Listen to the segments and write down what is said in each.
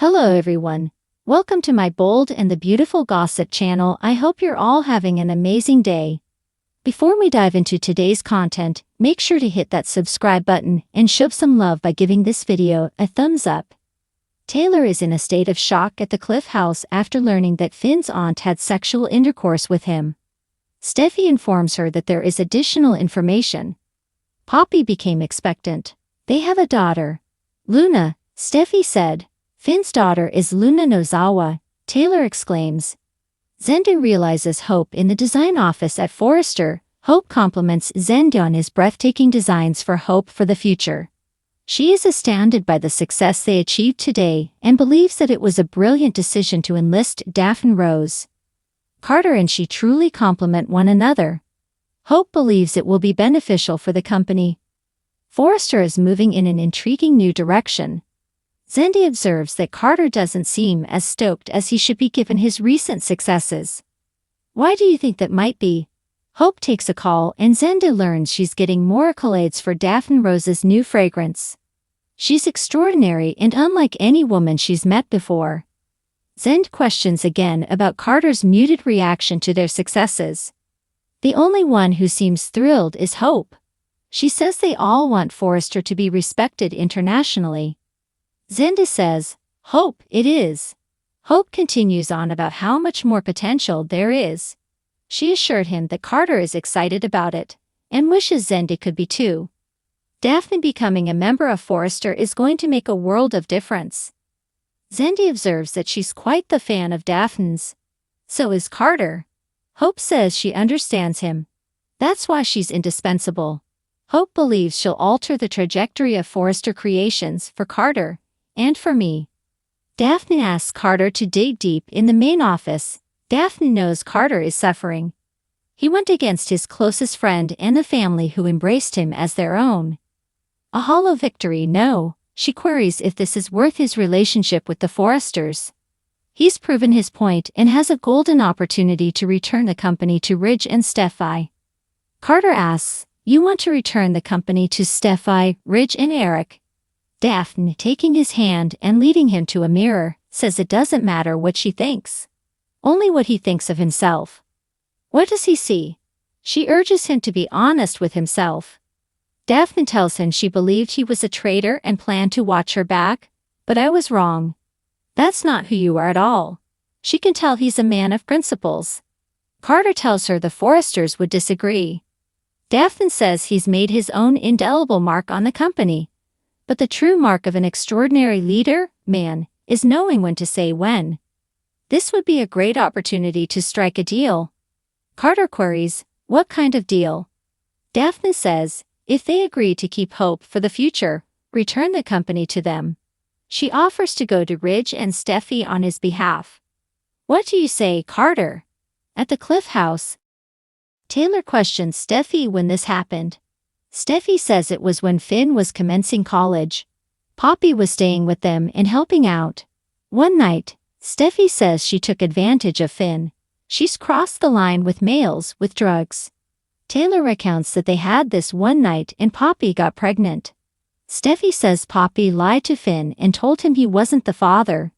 Hello everyone. Welcome to my bold and the beautiful gossip channel. I hope you're all having an amazing day. Before we dive into today's content, make sure to hit that subscribe button and show some love by giving this video a thumbs up. Taylor is in a state of shock at the Cliff house after learning that Finn's aunt had sexual intercourse with him. Steffi informs her that there is additional information. Poppy became expectant. They have a daughter, Luna, Steffi said. Finn's daughter is Luna Nozawa, Taylor exclaims. Zendu realizes Hope in the design office at Forrester. Hope compliments Zendu on his breathtaking designs for Hope for the future. She is astounded by the success they achieved today and believes that it was a brilliant decision to enlist Daphne Rose. Carter and she truly complement one another. Hope believes it will be beneficial for the company. Forrester is moving in an intriguing new direction. Zendu observes that Carter doesn't seem as stoked as he should be given his recent successes. Why do you think that might be? Hope takes a call and Zendu learns she's getting more accolades for Daphne Rose's new fragrance. She's extraordinary and unlike any woman she's met before. Zendu questions again about Carter's muted reaction to their successes. The only one who seems thrilled is Hope. She says they all want Forrester to be respected internationally. Zendu says, "Hope, it is." Hope continues on about how much more potential there is. She assured him that Carter is excited about it, and wishes Zendu could be too. Daphne becoming a member of Forrester is going to make a world of difference. Zendu observes that she's quite the fan of Daphne's. So is Carter. Hope says she understands him. That's why she's indispensable. Hope believes she'll alter the trajectory of Forrester Creations for Carter. And for me. Daphne asks Carter to dig deep in the main office. Daphne knows Carter is suffering. He went against his closest friend and the family who embraced him as their own. A hollow victory, no, she queries if this is worth his relationship with the Forresters. He's proven his point and has a golden opportunity to return the company to Ridge and Steffi. Carter asks, "You want to return the company to Steffi, Ridge and Eric?" Daphne, taking his hand and leading him to a mirror, says it doesn't matter what she thinks. Only what he thinks of himself. What does he see? She urges him to be honest with himself. Daphne tells him she believed he was a traitor and planned to watch her back, but I was wrong. That's not who you are at all. She can tell he's a man of principles. Carter tells her the Forresters would disagree. Daphne says he's made his own indelible mark on the company. But the true mark of an extraordinary leader, man, is knowing when to say when. This would be a great opportunity to strike a deal. Carter queries, what kind of deal? Daphne says, if they agree to keep Hope for the future, return the company to them. She offers to go to Ridge and Steffi on his behalf. What do you say, Carter? At the Cliff house. Taylor questions Steffi when this happened. Steffi says it was when Finn was commencing college. Poppy was staying with them and helping out. One night, Steffi says she took advantage of Finn. She's crossed the line with males with drugs. Taylor recounts that they had this one night and Poppy got pregnant. Steffi says Poppy lied to Finn and told him he wasn't the father.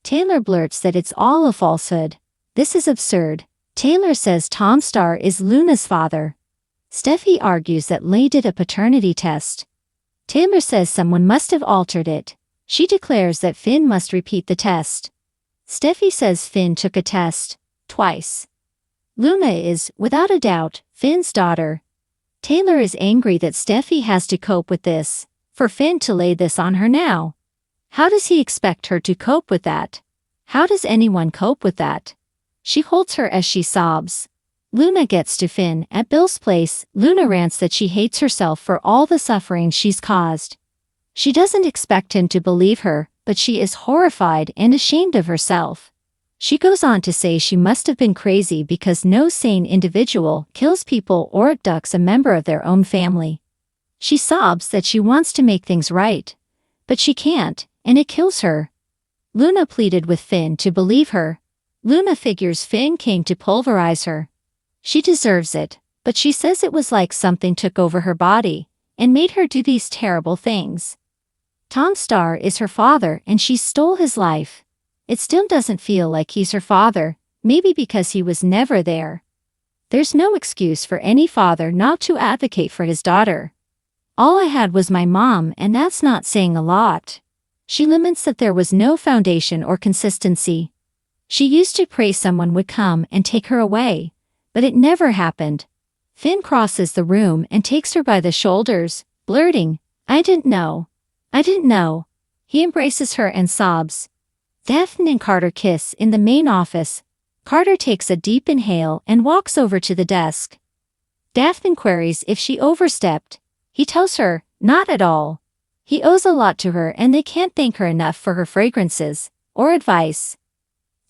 Taylor blurts that it's all a falsehood. This is absurd. Taylor says Tom Star is Luna's father. Steffi argues that Leigh did a paternity test. Taylor says someone must have altered it. She declares that Finn must repeat the test. Steffi says Finn took a test, twice. Luna is, without a doubt, Finn's daughter. Taylor is angry that Steffi has to cope with this, for Finn to lay this on her now. How does he expect her to cope with that? How does anyone cope with that? She holds her as she sobs. Luna gets to Finn at Bill's place. Luna rants that she hates herself for all the suffering she's caused. She doesn't expect him to believe her, but she is horrified and ashamed of herself. She goes on to say she must have been crazy because no sane individual kills people or abducts a member of their own family. She sobs that she wants to make things right, but she can't, and it kills her. Luna pleaded with Finn to believe her. Luna figures Finn came to pulverize her. She deserves it, but she says it was like something took over her body and made her do these terrible things. Tom Star is her father and she stole his life. It still doesn't feel like he's her father, maybe because he was never there. There's no excuse for any father not to advocate for his daughter. All I had was my mom, and that's not saying a lot. She laments that there was no foundation or consistency. She used to pray someone would come and take her away, but it never happened. Finn crosses the room and takes her by the shoulders, blurting, "I didn't know. I didn't know." He embraces her and sobs. Daphne and Carter kiss in the main office. Carter takes a deep inhale and walks over to the desk. Daphne queries if she overstepped. He tells her, not at all. He owes a lot to her and they can't thank her enough for her fragrances, or advice.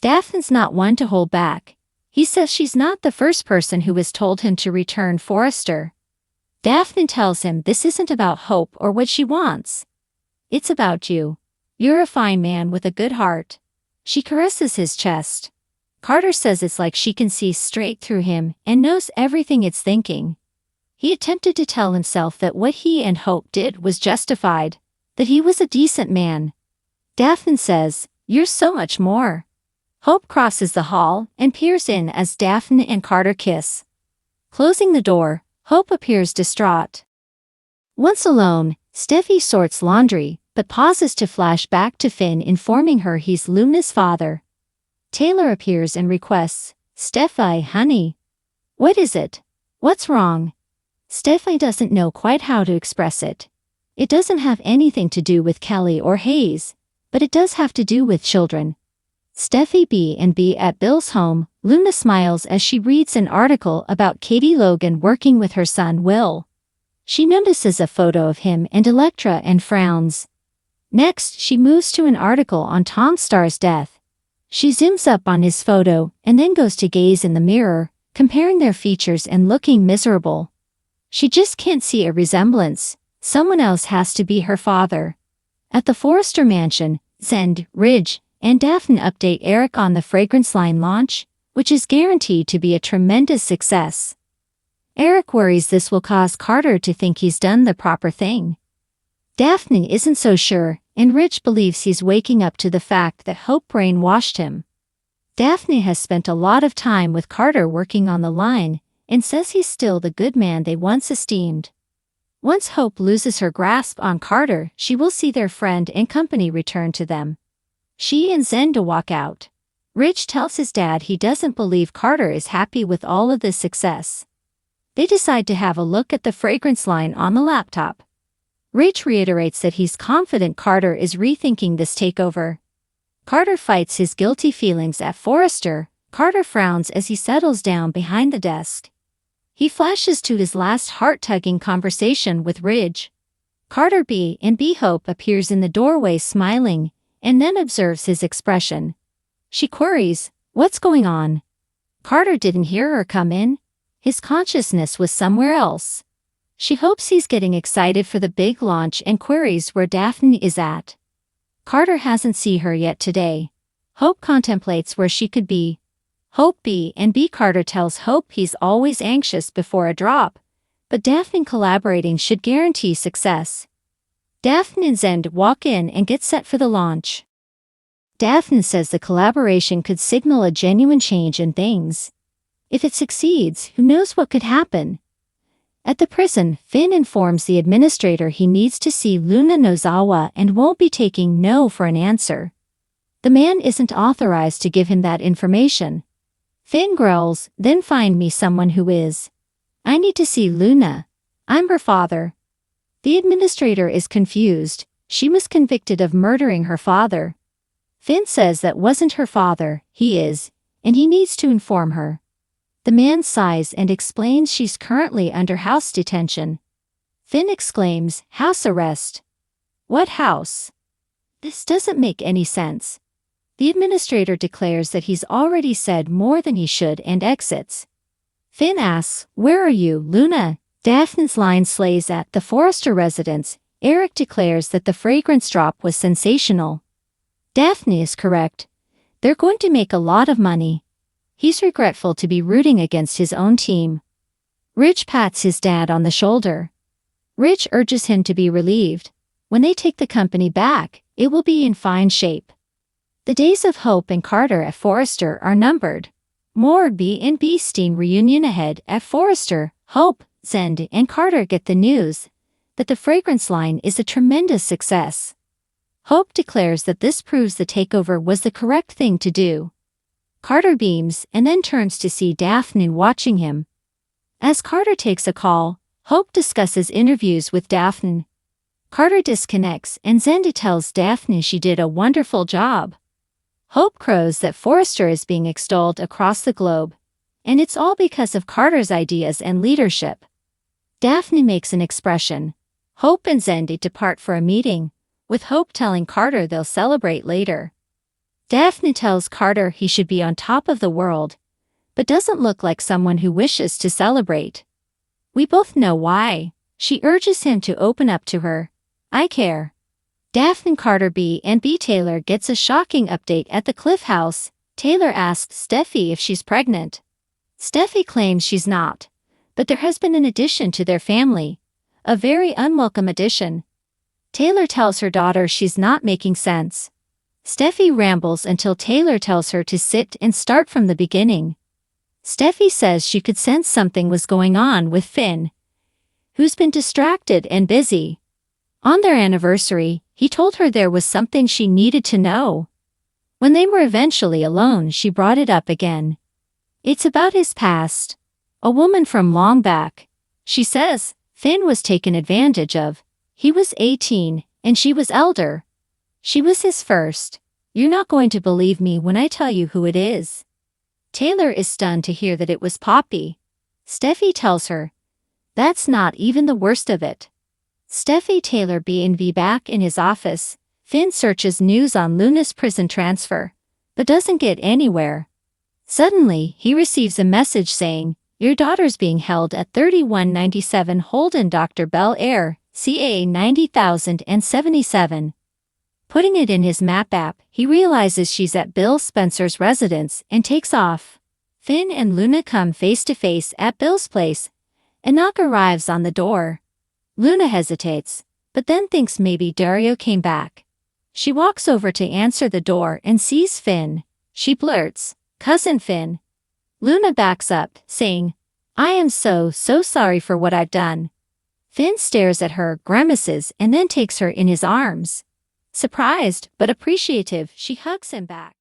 Daphne's not one to hold back. He says she's not the first person who has told him to return Forrester. Daphne tells him this isn't about Hope or what she wants. It's about you. You're a fine man with a good heart. She caresses his chest. Carter says it's like she can see straight through him and knows everything it's thinking. He attempted to tell himself that what he and Hope did was justified, that he was a decent man. Daphne says, "You're so much more." Hope crosses the hall and peers in as Daphne and Carter kiss. Closing the door, Hope appears distraught. Once alone, Steffi sorts laundry, but pauses to flash back to Finn informing her he's Luna's father. Taylor appears and requests, "Steffi, honey. What is it? What's wrong?" Steffi doesn't know quite how to express it. It doesn't have anything to do with Kelly or Hayes, but it does have to do with children. Steffi B&B at Bill's home. Luna smiles as she reads an article about Katie Logan working with her son Will. She notices a photo of him and Electra and frowns. Next, she moves to an article on Tom Star's death. She zooms up on his photo and then goes to gaze in the mirror, comparing their features and looking miserable. She just can't see a resemblance. Someone else has to be her father. At the Forrester mansion, Zend, Ridge, and Daphne update Eric on the fragrance line launch, which is guaranteed to be a tremendous success. Eric worries this will cause Carter to think he's done the proper thing. Daphne isn't so sure, and Ridge believes he's waking up to the fact that Hope brainwashed him. Daphne has spent a lot of time with Carter working on the line, and says he's still the good man they once esteemed. Once Hope loses her grasp on Carter, she will see their friend and company return to them. She and Zenda walk out. Ridge tells his dad he doesn't believe Carter is happy with all of this success. They decide to have a look at the fragrance line on the laptop. Ridge reiterates that he's confident Carter is rethinking this takeover. Carter fights his guilty feelings at Forrester. Carter frowns as he settles down behind the desk. He flashes to his last heart-tugging conversation with Ridge. Carter B&B Hope appears in the doorway smiling, and then observes his expression. She queries, "What's going on?" Carter didn't hear her come in. His consciousness was somewhere else. She hopes he's getting excited for the big launch and queries where Daphne is at. Carter hasn't seen her yet today. Hope contemplates where she could be. Hope B&B Carter tells Hope he's always anxious before a drop, but Daphne collaborating should guarantee success. Daphne and Zend walk in and get set for the launch. Daphne says the collaboration could signal a genuine change in things. If it succeeds, who knows what could happen? At the prison, Finn informs the administrator he needs to see Luna Nozawa and won't be taking no for an answer. The man isn't authorized to give him that information. Finn growls, "Then find me someone who is. I need to see Luna. I'm her father." The administrator is confused. She was convicted of murdering her father. Finn says that wasn't her father, he is, and he needs to inform her. The man sighs and explains she's currently under house detention. Finn exclaims, "House arrest? What house? This doesn't make any sense." The administrator declares that he's already said more than he should and exits. Finn asks, "Where are you, Luna?" Daphne's line slays at the Forrester residence. Eric declares that the fragrance drop was sensational. Daphne is correct. They're going to make a lot of money. He's regretful to be rooting against his own team. Ridge pats his dad on the shoulder. Ridge urges him to be relieved. When they take the company back, it will be in fine shape. The days of Hope and Carter at Forrester are numbered. More B&B Steam reunion ahead at Forrester. Hope, Zend, and Carter get the news that the fragrance line is a tremendous success. Hope declares that this proves the takeover was the correct thing to do. Carter beams and then turns to see Daphne watching him. As Carter takes a call, Hope discusses interviews with Daphne. Carter disconnects and Zenda tells Daphne she did a wonderful job. Hope crows that Forrester is being extolled across the globe, and it's all because of Carter's ideas and leadership. Daphne makes an expression. Hope and Zenda depart for a meeting, with Hope telling Carter they'll celebrate later. Daphne tells Carter he should be on top of the world, but doesn't look like someone who wishes to celebrate. We both know why. She urges him to open up to her. I care. Daphne Carter B&B Taylor gets a shocking update at the Cliff House. Taylor asks Steffi if she's pregnant. Steffi claims she's not, but there has been an addition to their family. A very unwelcome addition. Taylor tells her daughter she's not making sense. Steffi rambles until Taylor tells her to sit and start from the beginning. Steffi says she could sense something was going on with Finn, who's been distracted and busy. On their anniversary, he told her there was something she needed to know. When they were eventually alone, she brought it up again. It's about his past. A woman from long back. She says, Finn was taken advantage of. He was 18, and she was elder. She was his first. You're not going to believe me when I tell you who it is. Taylor is stunned to hear that it was Poppy. Steffi tells her, that's not even the worst of it. Steffi Taylor B&B back in his office. Finn searches news on Luna's prison transfer, but doesn't get anywhere. Suddenly, he receives a message saying, your daughter's being held at 3197 Holden Dr. Bel Air, CA 90,077. Putting it in his map app, he realizes she's at Bill Spencer's residence and takes off. Finn and Luna come face to face at Bill's place. A knock arrives on the door. Luna hesitates, but then thinks maybe Dario came back. She walks over to answer the door and sees Finn. She blurts, Cousin Finn. Luna backs up, saying, I am so sorry for what I've done. Finn stares at her, grimaces, and then takes her in his arms. Surprised but appreciative, she hugs him back.